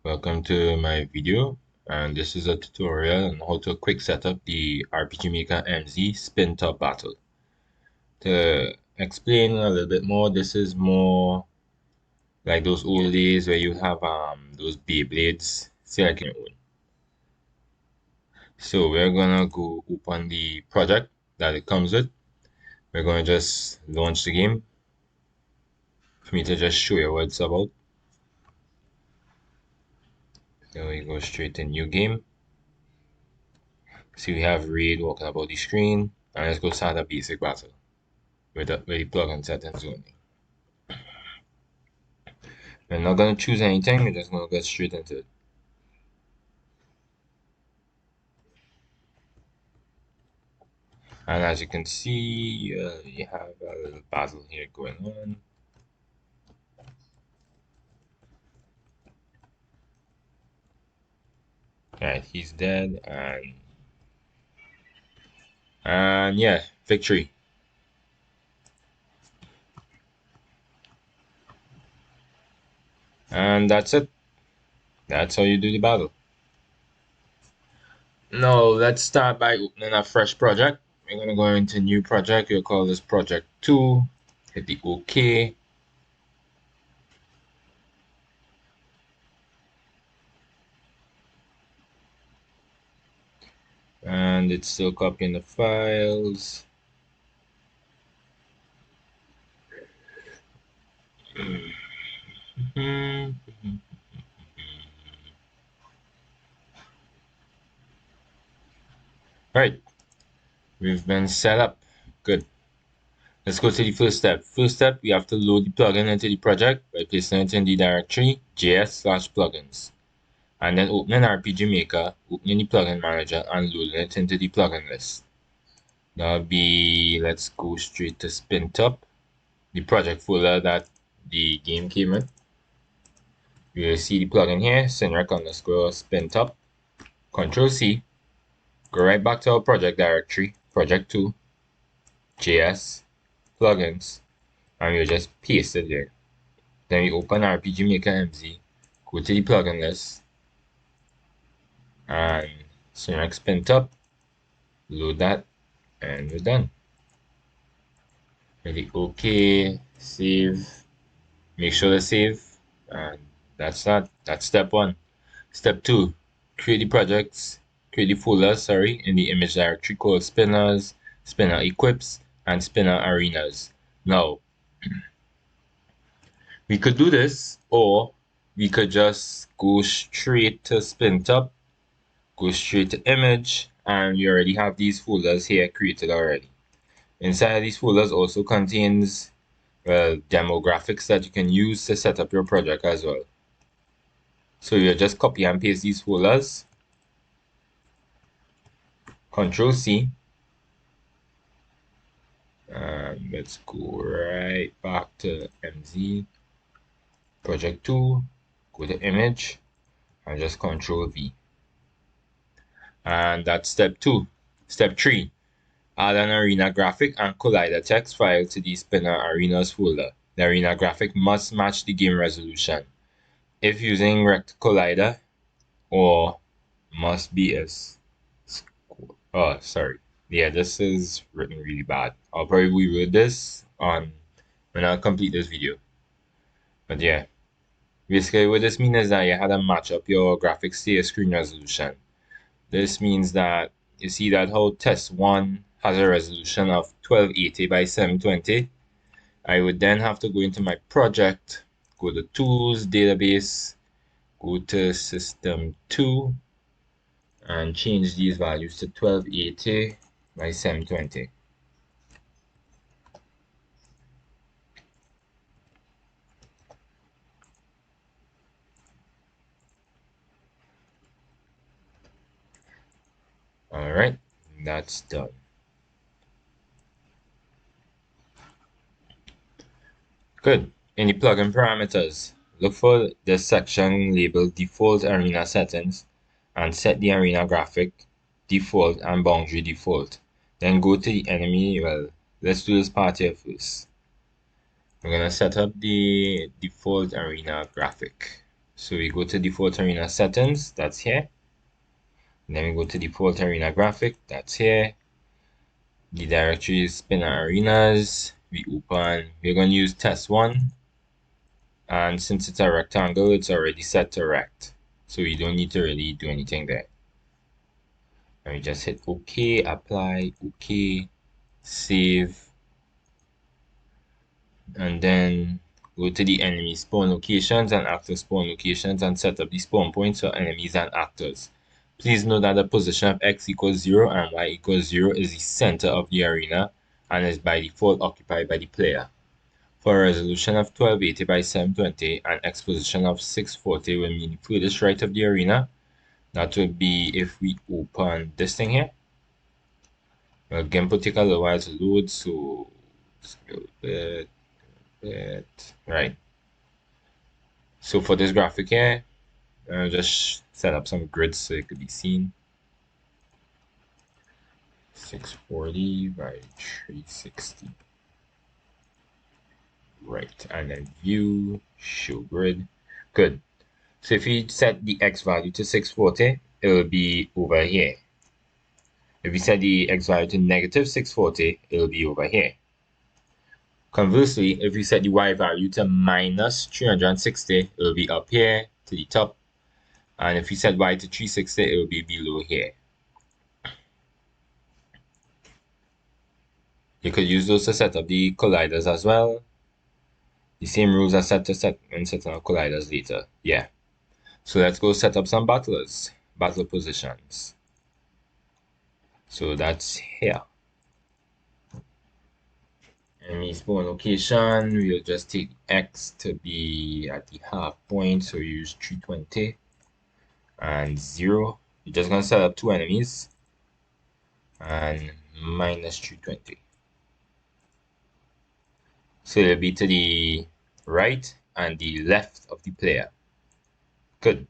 Welcome to my video, and this is a tutorial on how to quick set up the RPG Maker MZ Spin Top Battle. To explain a little bit more, this is more like those old days where you have those Beyblades select your own. So we're gonna go open the project that it comes with. We're gonna just launch the game for me to just show you what it's about. So we go straight to new game. See, we have Raid walking about the screen, and let's go start a basic battle with the plugin settings only. We're not going to choose anything, we're just going to get straight into it. And as you can see, you have a little battle here going on. Alright, he's dead, and yeah, victory. And that's it. That's how you do the battle. Now, let's start by opening a fresh project. We're going to go into new project. We'll call this project 2. Hit the OK. And it's still copying the files. Right, we've been set up. Good. Let's go to the first step. First step, we have to load the plugin into the project by placing it in the directory js/plugins. And then opening RPG Maker, opening the plugin manager, and loading it into the plugin list. That'll be, let's go straight to SpinTop, the project folder that the game came in. You will see the plugin here, synrec_SpinTop. Control C, go right back to our project directory, project 2, JS, plugins, and we'll just paste it there. Then we open RPG Maker MZ, go to the plugin list, and synrec SpinTop, load that, and we're done. Really OK, save, make sure to save, and that's that. That's step 1. Step 2, create the projects, create the folders, in the image directory called spinners, spinner equips, and spinner arenas. Now, we could do this, or we could just go straight to SpinTop, go straight to image, and we already have these folders here created already. Inside of these folders also contains demographics that you can use to set up your project as well. So you just copy and paste these folders, Control C, and let's go right back to MZ, project 2, go to image, and just Control V. And that's step 2. Step 3, add an arena graphic and collider text file to the spinner arenas folder. The arena graphic must match the game resolution. If using rect collider, or must be as yeah, this is written really bad. I'll probably reword this on when I complete this video. But yeah, basically what this means is that you had to match up your graphics to your screen resolution. This means that you see that how test 1 has a resolution of 1280 by 720. I would then have to go into my project, go to tools, database, go to system 2, and change these values to 1280 by 720. Alright, that's done. Good. In the plugin parameters, look for this section labeled Default Arena Settings and set the arena graphic default and boundary default. Then go to the enemy. Well, let's do this part here first. We're going to set up the default arena graphic. So we go to default arena settings, that's here. And then we go to default arena graphic, that's here. The directory is spinner arenas. We're going to use test one. And since it's a rectangle, it's already set to rect. So you don't need to really do anything there. And we just hit OK, apply, OK, save. And then go to the enemy spawn locations and actor spawn locations and set up the spawn points for enemies and actors. Please note that the position of x equals 0 and y equals 0 is the center of the arena and is by default occupied by the player. For a resolution of 1280 by 720 and x position of 640 will mean the furthest right of the arena. That would be if we open this thing here. Well, game will take a little while to load, so right. So for this graphic here, I'll just set up some grids so it could be seen. 640 by 360. Right, and then view, show grid. Good. So if you set the x value to 640, it will be over here. If you set the x value to negative 640, it will be over here. Conversely, if you set the y value to minus 360, it will be up here to the top. And if you set y to 360, it will be below here. You could use those to set up the colliders as well. The same rules are set to set when setting up colliders later. Yeah. So let's go set up some battlers, battle positions. So that's here. Enemy spawn location, we'll just take X to be at the half point, so we use 320 and 0. You're just going to set up two enemies and minus 320. So it'll be to the right and the left of the player. Good.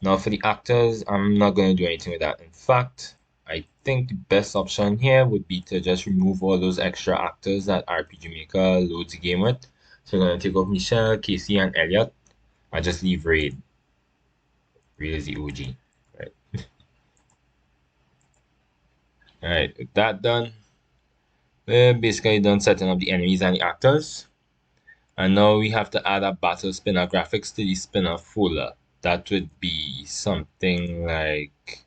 Now for the actors, I'm not going to do anything with that. In fact, I think the best option here would be to just remove all those extra actors that RPG Maker loads the game with. So I'm going to take off Michelle, Casey, and Elliot. I just leave Raid. Raid is the OG. Right. Alright, with that done, we're basically done setting up the enemies and the actors. And now we have to add a battle spinner graphics to the spinner folder. That would be something like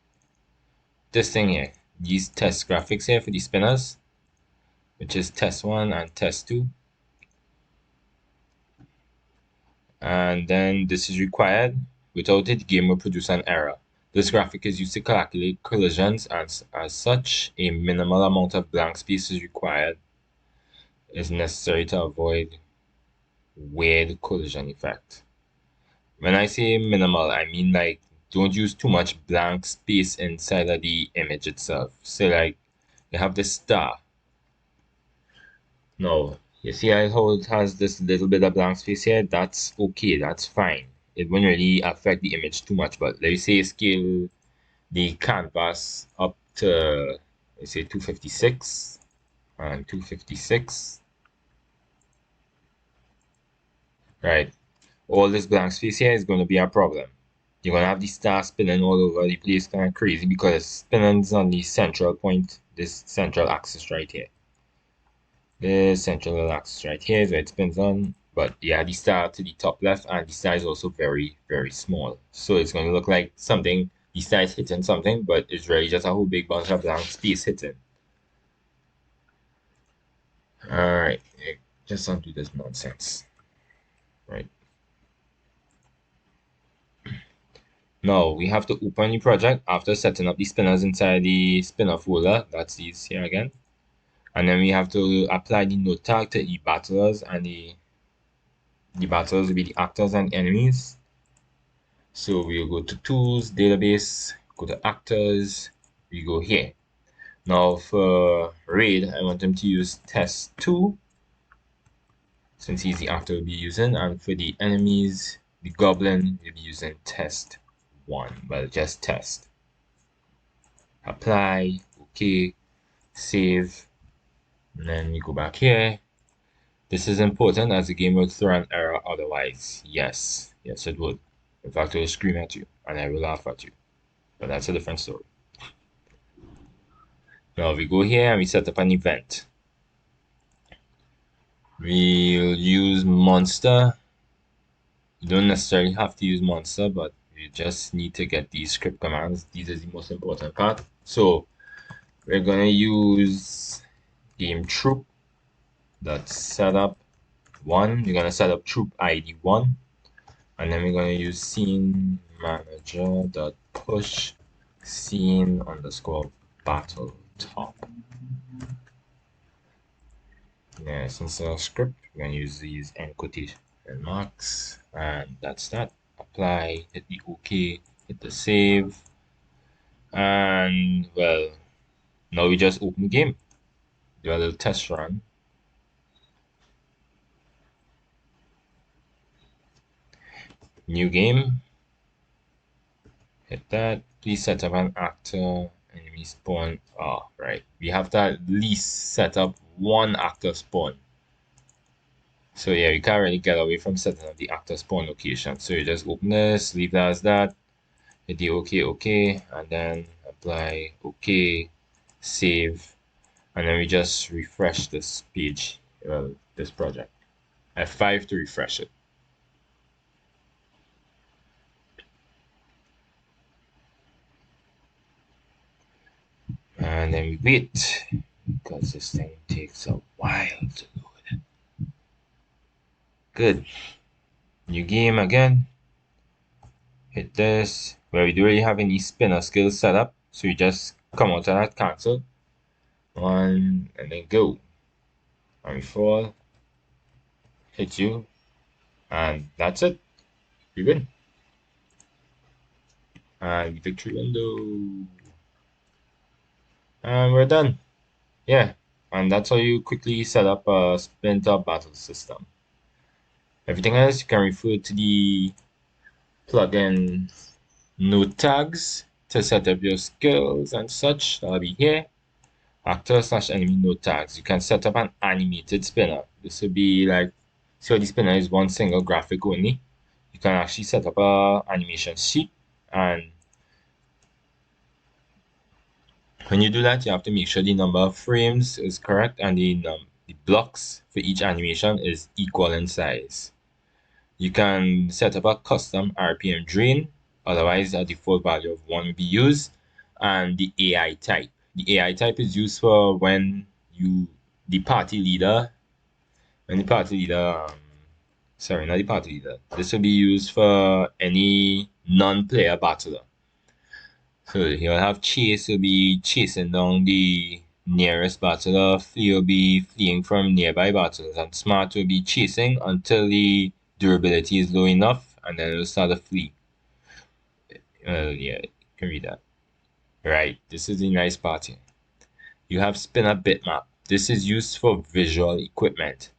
this thing here. These test graphics here for the spinners, which is test 1 and test 2. And then this is required. Without it, the game will produce an error. This graphic is used to calculate collisions, and as such, a minimal amount of blank space is required. Is necessary to avoid weird collision effect. When I say minimal, I mean like don't use too much blank space inside of the image itself. So like you have this star. No, you see how it has this little bit of blank space here? That's okay, that's fine. It won't really affect the image too much, but let's say scale the canvas up to, let's say 256 and 256. Right. All this blank space here is going to be a problem. You're going to have the star spinning all over the place kind of crazy because it's spinning on the central point, this central axis right here. This central axis right here is where it spins on. But yeah, the star to the top left, and the star is also very, very small. So it's going to look like something, the star is hitting something, but it's really just a whole big bunch of blank space hitting. Alright, just undo this nonsense. Right. Now we have to open the project after setting up the spinners inside the spinner folder. That's these here again. And then we have to apply the node tag to the battlers, and the battlers will be the actors and enemies. So we'll go to tools, database, go to actors, we go here. Now for Raid, I want them to use test 2 since he's the actor we'll be using, and for the enemies, the goblin, we'll be using test 1. Well, just test. Apply, okay, save, and then we go back here. This is important as the game will throw an error otherwise. Yes, it would. In fact, I will scream at you and I will laugh at you. But that's a different story. Now we go here and we set up an event. We'll use monster. You don't necessarily have to use monster, but you just need to get these script commands. These are the most important part. So we're gonna use game troop dot setup one. You're gonna set up troop ID 1, and then we're gonna use scene manager dot push scene underscore battle top. Yeah, since our script, we're gonna use these end quotation marks, and that's that. Apply, hit the OK, hit the save, and well, now we just open the game, do a little test run. New game, hit that. Please set up an actor, enemy spawn. Oh, right. We have to at least set up one actor spawn. So yeah, you can't really get away from setting up the actor spawn location. So you just open this, leave that as that, hit the OK, and then apply OK, save, and then we just refresh this page, this project. F5 to refresh it. And then we wait, because this thing takes a while to load. Good. New game again. Hit this. Well, we don't really have any spinner skills set up, so we just come out of that, cancel. One, and then go. And we fall. Hit you. And that's it. We win. And victory window. And we're done. Yeah. And that's how you quickly set up a Splinter battle system. Everything else you can refer to the plugin node tags to set up your skills and such. That'll be here. Actor slash enemy node tags. You can set up an animated spinner. This will be like, so the spinner is one single graphic only. You can actually set up a animation sheet, and when you do that, you have to make sure the number of frames is correct and the blocks for each animation is equal in size. You can set up a custom RPM drain, otherwise a default value of 1 will be used, and the AI type. The AI type is used for when the party leader, sorry, not the party leader. This will be used for any non-player battler. So he'll have chase, he'll be chasing down the nearest battler, flee will be fleeing from nearby battlers, and smart will be chasing until the durability is low enough, and then it'll start to flee. Yeah, you can read that. Right, this is the nice part here. You have spinner bitmap. This is used for visual equipment.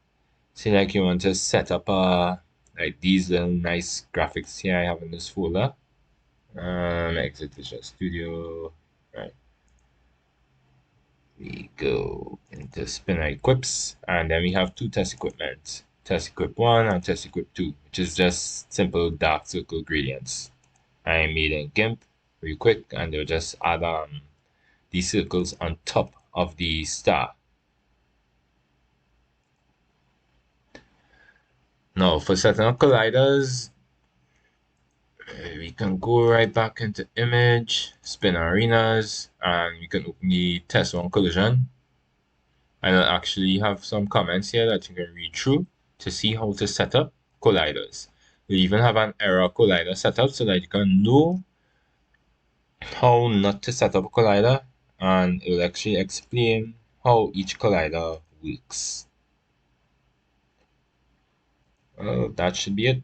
Say like you want to set up like these little nice graphics here I have in this folder. Exit Visual Studio. Right. We go into spinner equips, and then we have two test equipment. Test equip 1 and test equip 2, which is just simple dark circle gradients. I made in GIMP real quick, and they'll just add these circles on top of the star. Now for setting up colliders, we can go right back into image, spin arenas, and we can open the test one collision. And I'll actually have some comments here that you can read through to see how to set up colliders. We even have an error collider set up so that you can know how not to set up a collider, and it will actually explain how each collider works. Well, that should be it.